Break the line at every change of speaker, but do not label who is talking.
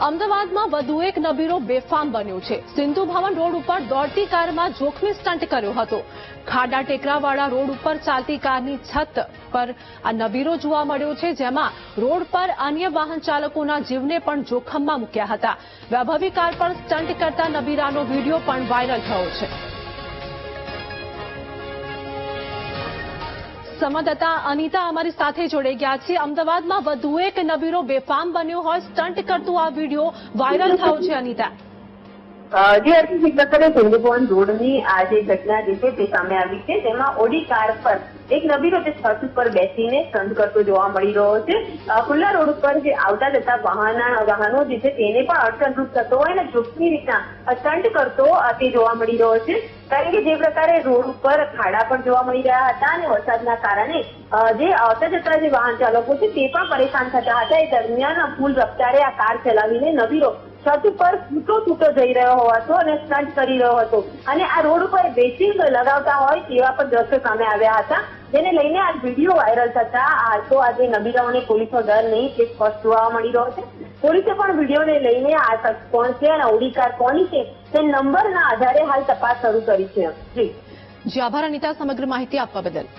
અમદાવાદમાં વધુ એક નબીરો બેફામ બન્યો છે। સિંધુ ભવન રોડ ઉપર દોડતી કારમાં જોખમી સ્ટન્ટ કર્યો હતો। ખાડા ટેકરાવાળા રોડ ઉપર ચાલતી કારની છત પર આ નબીરો જોવા મળ્યો છે, જેમાં રોડ પર અન્ય વાહન ચાલકોના જીવને પણ જોખમમાં મૂક્યા હતા। વૈભવી કાર પર સ્ટન્ટ કરતા નબીરાનો વિડીયો પણ વાયરલ થયો છે। સંવાદદાતા અનિતા અમારી સાથે જોડાઈ ગયા છે। અમદાવાદમાં વધુ એક નબીરો બેફામ બન્યો હોય સ્ટન્ટ કરતું આ વિડીયો વાયરલ થયો છે। અનિતા,
જે અર્થી પ્રકારે સિંધુ ભવન રોડની આ જે ઘટના જે છે તે સામે આવી છે, તેમાં ઓડી કાર પર એક નબીરો તે છત ઉપર બેસીને સ્ટન્ટ કરતો જોવા મળી રહ્યો છે। ખુલ્લા રોડ ઉપર જે આવતા જતા વાહનો જે છે તેને પણ અડચણરૂપ થતો હોય અને જોખમી રીતના સ્ટન્ટ કરતો તે જોવા મળી રહ્યો છે। કારણ કે જે પ્રકારે રોડ ઉપર ખાડા પણ જોવા મળી રહ્યા હતા અને વરસાદના કારણે જે આવતા જતા જે વાહન ચાલકો છે તે પણ પરેશાન થતા હતા। એ દરમિયાન ફૂલ રફતારે આ કાર ચલાવીને નબીરો છત ઉપર છૂટો જઈ રહ્યો હતો અને સ્ટન્ટ કરી રહ્યો હતો અને આ રોડ ઉપર બેસિંગ લગાવતા હોય તેવા પણ દ્રશ્યો સામે આવ્યા હતા, જેને લઈને આ વિડીયો વાયરલ થતા હાલ તો આજે નબીરાઓને પોલીસનો ડર નહીં તે સ્પષ્ટ જોવા મળી રહ્યો છે। પોલીસે પણ વિડીયોને લઈને આ શખ્સ કોણ છે અને ઓડી કાર કોની છે તે નંબરના આધારે હાલ તપાસ શરૂ કરી છે।
જી આભાર અનિતા, સમગ્ર માહિતી આપવા બદલ।